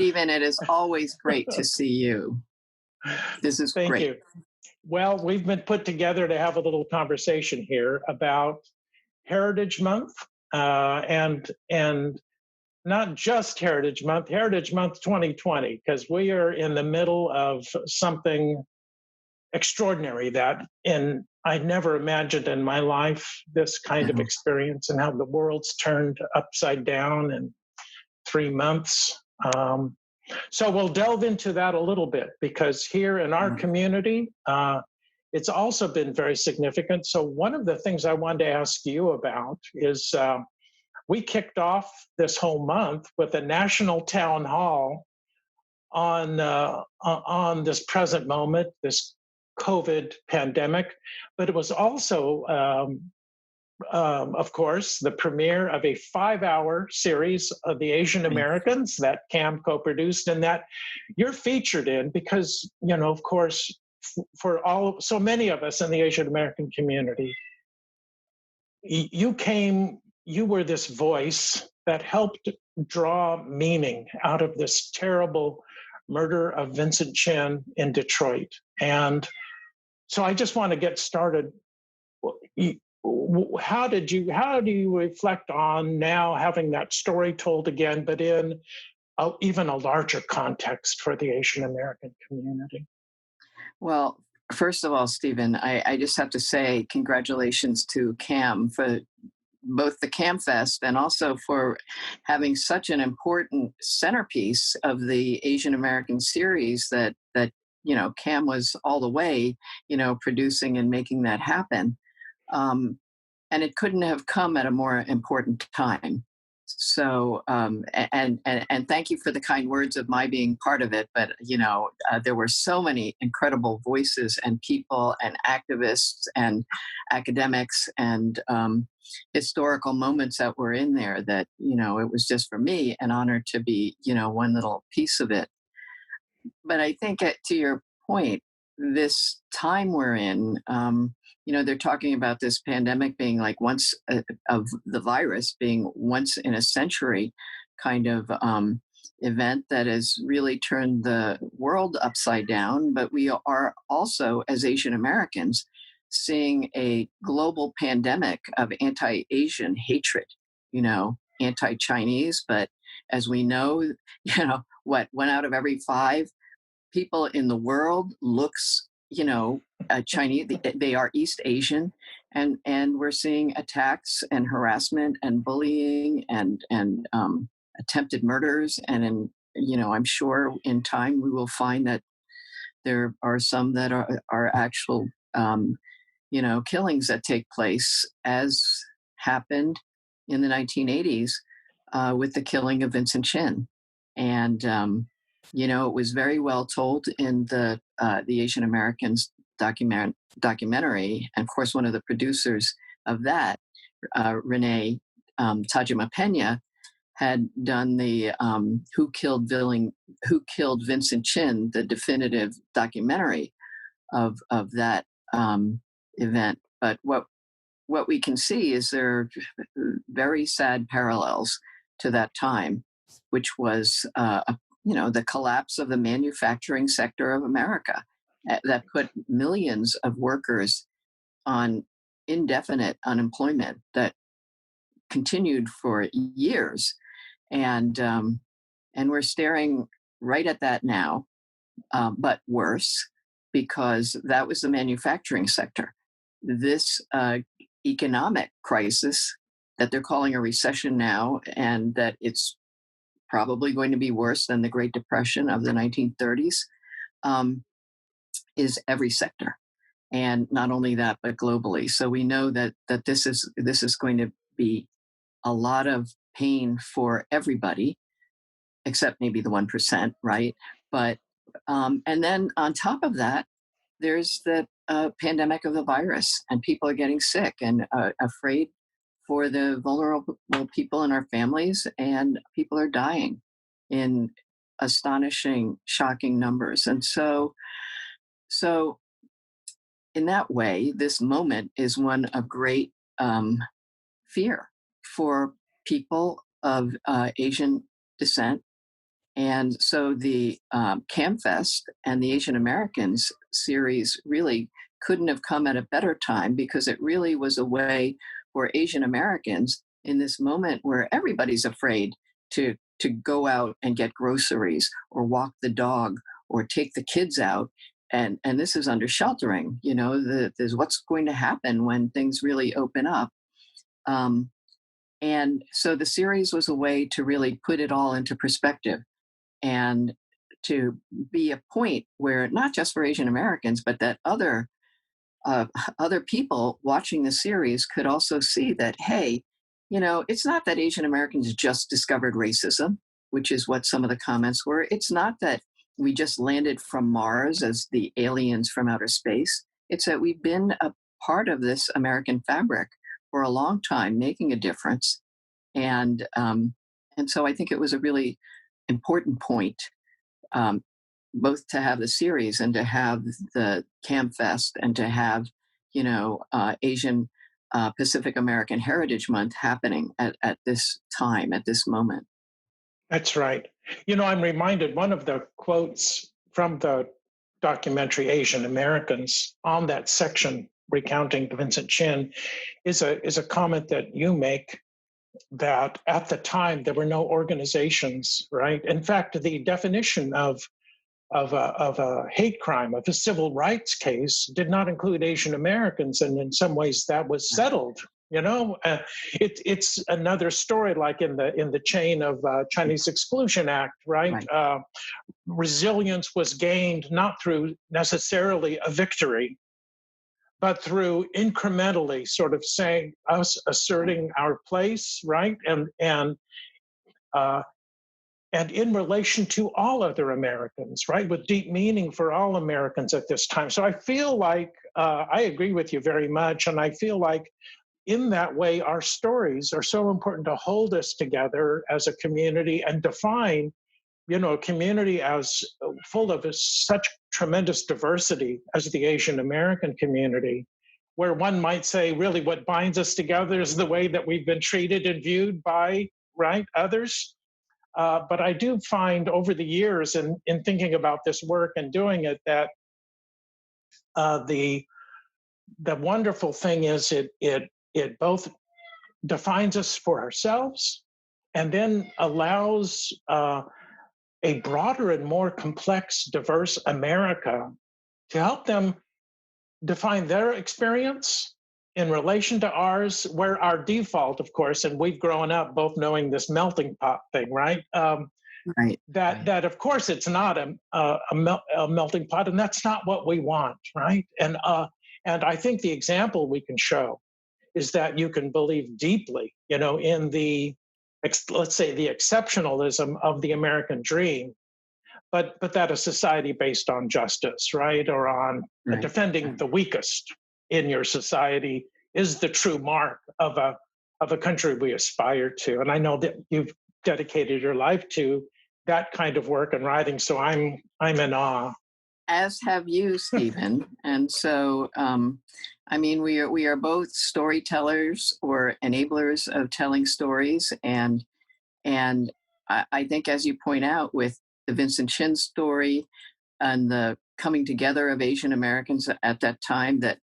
Stephen, it is always great to see you. This is Thank great. you. Well, we've been put together to have a little conversation here about Heritage Month, and not just Heritage Month 2020, because we are in the middle of something extraordinary that I never imagined in my life, this kind of experience, and how the world's turned upside down in 3 months. So we'll delve into that a little bit, because here in our community, it's also been very significant. So one of the things I wanted to ask you about is we kicked off this whole month with a national town hall on this present moment, this COVID pandemic, but it was also, of course, the premiere of a 5-hour series of the Asian Americans that CAM co-produced, and that you're featured in because, of course, for so many of us in the Asian American community, you were this voice that helped draw meaning out of this terrible murder of Vincent Chin in Detroit. And so I just want to get started. How do you reflect on now having that story told again, but in even a larger context for the Asian American community? Well, first of all, Stephen, I just have to say congratulations to CAM for both the CAM Fest and also for having such an important centerpiece of the Asian American series that CAM was all the way, producing and making that happen. And it couldn't have come at a more important time. So, and thank you for the kind words of my being part of it. But, there were so many incredible voices and people and activists and academics and historical moments that were in there that, it was just for me an honor to be, one little piece of it. But I think to your point, this time we're in, they're talking about this pandemic being like once of the virus being once in a century kind of event that has really turned the world upside down. But we are also, as Asian Americans, seeing a global pandemic of anti-Asian hatred, anti-Chinese. But as we know, one out of every 5 people in the world looks, Chinese. They are East Asian, and we're seeing attacks and harassment and bullying and attempted murders. And I'm sure in time we will find that there are some that are actual, killings that take place, as happened in the 1980s with the killing of Vincent Chin. And it was very well told in the Asian Americans documentary. And of course, one of the producers of that, Renee Tajima Pena, had done the Who Killed Vincent Chin, the definitive documentary of that event. But what we can see is there are very sad parallels to that time, which was the collapse of the manufacturing sector of America that put millions of workers on indefinite unemployment that continued for years. And we're staring right at that now, but worse, because that was the manufacturing sector. This economic crisis that they're calling a recession now, and that it's probably going to be worse than the Great Depression of the 1930s, is every sector. And not only that, but globally. So we know that this is going to be a lot of pain for everybody, except maybe the 1%, right? But and then on top of that, there's the pandemic of the virus, and people are getting sick and afraid for the vulnerable people in our families, and people are dying in astonishing, shocking numbers. And so in that way, this moment is one of great fear for people of Asian descent And so the Camfest and the Asian Americans series really couldn't have come at a better time, because it really was a way for Asian Americans in this moment where everybody's afraid to go out and get groceries or walk the dog or take the kids out. And this is under sheltering, there's what's going to happen when things really open up. Um, and so the series was a way to really put it all into perspective, and to be a point where not just for Asian Americans, but that uh, other people watching the series could also see that, hey, it's not that Asian Americans just discovered racism, which is what some of the comments were. It's not that we just landed from Mars as the aliens from outer space. It's that we've been a part of this American fabric for a long time, making a difference. And um, and so I think it was a really important point, um, both to have the series and to have the Camfest and to have, Asian Pacific American Heritage Month happening at this time, at this moment. That's right. I'm reminded one of the quotes from the documentary Asian Americans on that section recounting Vincent Chin is a comment that you make, that at the time there were no organizations, right? In fact, the definition of a hate crime, of a civil rights case, did not include Asian Americans, and in some ways that was settled. It's another story, like in the chain of Chinese Exclusion Act, right? Right. Resilience was gained not through necessarily a victory, but through incrementally sort of saying us asserting our place, right? Uh, and in relation to all other Americans, right, with deep meaning for all Americans at this time. So I feel like I agree with you very much. And I feel like in that way, our stories are so important to hold us together as a community and define, a community as full of such tremendous diversity as the Asian American community, where one might say, really, what binds us together is the way that we've been treated and viewed by, right, others. But I do find over the years, in thinking about this work and doing it, that the wonderful thing is it both defines us for ourselves and then allows a broader and more complex, diverse America to help them define their experience in relation to ours, where our default, of course, and we've grown up both knowing this melting pot thing, right? Right. That of course it's not a melting pot, and that's not what we want, right? And I think the example we can show is that you can believe deeply, in the, let's say, the exceptionalism of the American dream, but that a society based on justice, right, or on Right. defending the weakest in your society is the true mark of a country we aspire to. And I know that you've dedicated your life to that kind of work and writing, so I'm in awe. As have you, Stephen. And so, I mean, we are both storytellers or enablers of telling stories, and I think, as you point out, with the Vincent Chin story and the coming together of Asian Americans at that time, that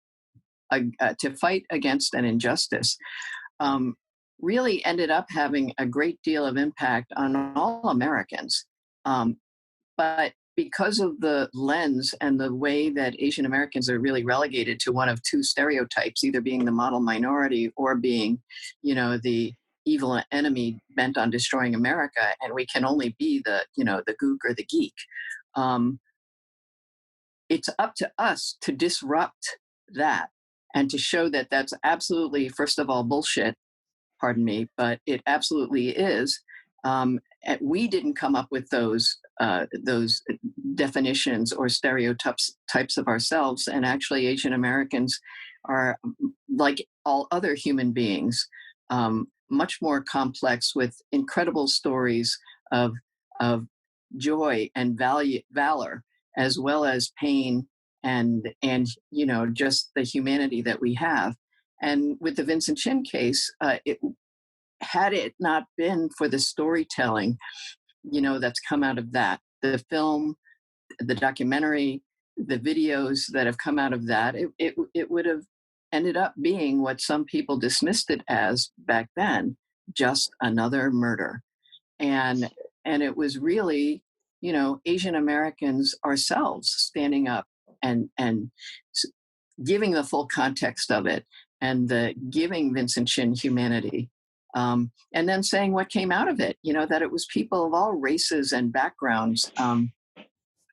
to fight against an injustice, um, really ended up having a great deal of impact on all Americans. Um, but because of the lens and the way that Asian Americans are really relegated to one of two stereotypes, either being the model minority or being, the evil enemy bent on destroying America, and we can only be the gook or the geek. Um, it's up to us to disrupt that and to show that that's absolutely, first of all, bullshit, pardon me, but it absolutely is. And we didn't come up with those definitions or stereotypes types of ourselves. And actually, Asian Americans are, like all other human beings, much more complex, with incredible stories of joy and valor, as well as pain and just the humanity that we have. And with the Vincent Chin case, had it not been for the storytelling that's come out of that. The film, the documentary, the videos that have come out of that, it would have ended up being what some people dismissed it as back then, just another murder. And it was really, Asian Americans ourselves standing up and giving the full context of it, and giving Vincent Chin humanity. And then saying what came out of it, that it was people of all races and backgrounds,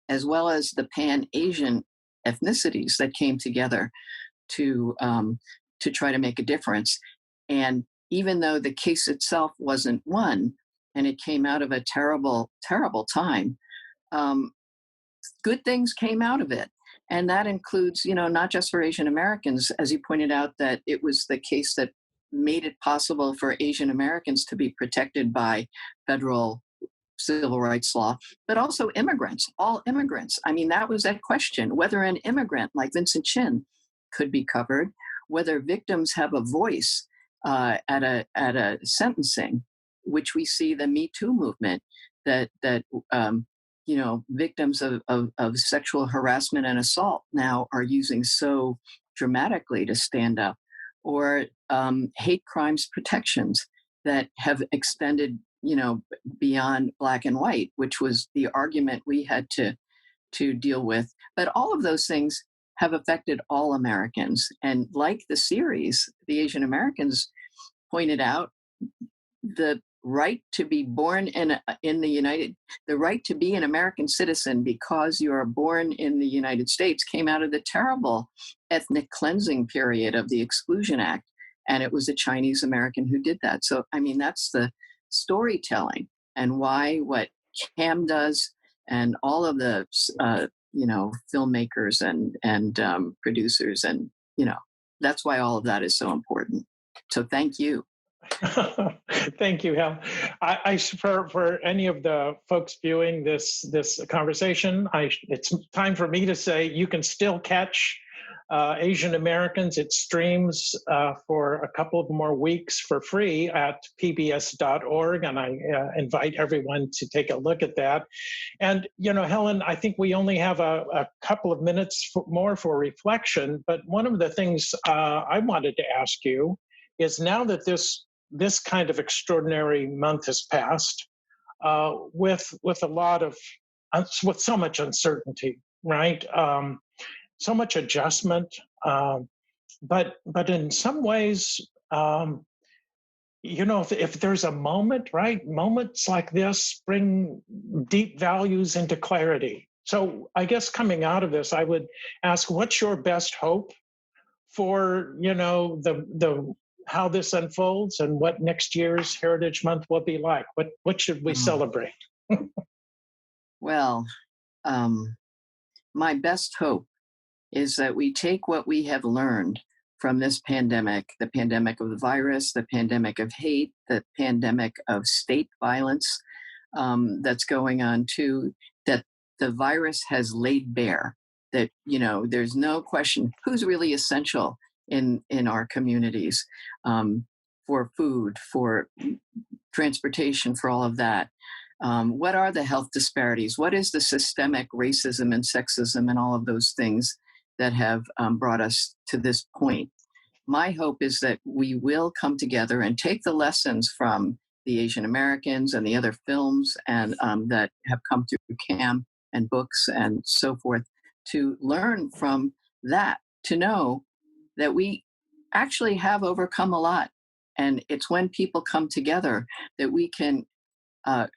as well as the Pan Asian ethnicities that came together to try to make a difference. And even though the case itself wasn't won, and it came out of a terrible, terrible time, um, good things came out of it. And that includes, not just for Asian Americans, as you pointed out, that it was the case that made it possible for Asian Americans to be protected by federal civil rights law, but also immigrants, all immigrants. I mean, that was that question, whether an immigrant like Vincent Chin could be covered, whether victims have a voice at a sentencing, which we see the Me Too movement, that victims of sexual harassment and assault now are using so dramatically to stand up, or hate crimes protections that have extended, beyond black and white, which was the argument we had to deal with. But all of those things have affected all Americans. And like the series, the Asian Americans pointed out, the right to be born the right to be an American citizen because you are born in the United States came out of the terrible ethnic cleansing period of the Exclusion Act. And it was a Chinese American who did that. So, I mean, that's the storytelling, and why what Cam does, and all of the, filmmakers and producers, and, that's why all of that is so important. So thank you. Thank you, Hal. For any of the folks viewing this conversation, it's time for me to say you can still catch Asian Americans. It streams for a couple of more weeks for free at pbs.org, and I invite everyone to take a look at that. And, Helen, I think we only have a couple of minutes more for reflection, but one of the things I wanted to ask you is, now that this kind of extraordinary month has passed, with a lot of with so much uncertainty, right? So much adjustment, but in some ways, if there's a moment, right? Moments like this bring deep values into clarity. So I guess coming out of this, I would ask, what's your best hope for the how this unfolds, and what next year's Heritage Month will be like? What should we celebrate? Well, my best hope is that we take what we have learned from this pandemic, the pandemic of the virus, the pandemic of hate, the pandemic of state violence, that's going on too, that the virus has laid bare that, there's no question who's really essential in our communities, for food, for transportation, for all of that. What are the health disparities? What is the systemic racism and sexism and all of those things that have brought us to this point? My hope is that we will come together and take the lessons from the Asian Americans and the other films and that have come through CAM and books and so forth, to learn from that, to know that we actually have overcome a lot. And it's when people come together that we can have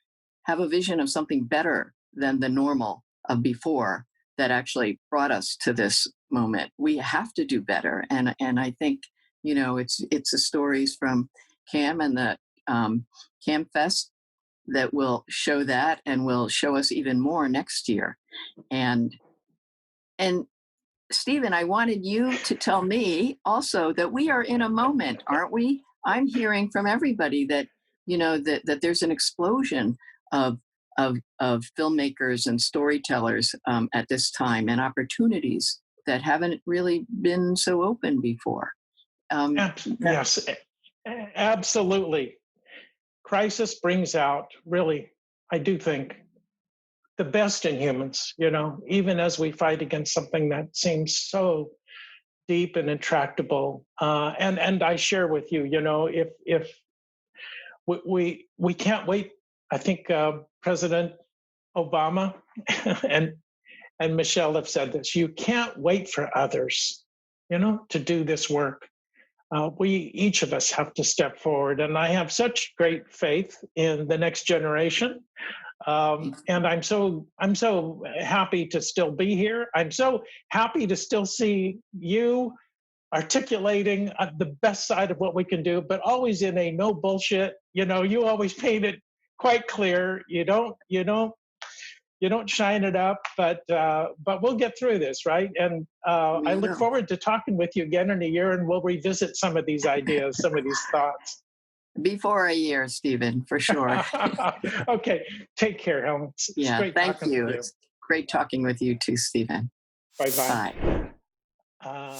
a vision of something better than the normal of before that actually brought us to this moment. We have to do better. And I think, it's the stories from CAM and the CAM Fest that will show that, and will show us even more next year. And Stephen, I wanted you to tell me also that we are in a moment, aren't we? I'm hearing from everybody that, that there's an explosion of filmmakers and storytellers at this time, and opportunities that haven't really been so open before. Yes, absolutely. Crisis brings out really, I do think the best in humans, even as we fight against something that seems so deep and intractable. And I share with you, if we can't wait. I think President Obama and Michelle have said this. You can't wait for others, to do this work. We each of us have to step forward, and I have such great faith in the next generation. And I'm so happy to still be here. I'm so happy to still see you articulating the best side of what we can do, but always in a no bullshit. You always paint it quite clear. You don't shine it up, but we'll get through this, right? And I We look will. forward to talking with you again in a year, and we'll revisit some of these ideas, some of these thoughts. Before a year, Stephen, for sure. Okay, take care, Helen. It's Yeah, great thank talking with you. you. It's great talking with you too, Stephen. Bye bye. Bye. Uh,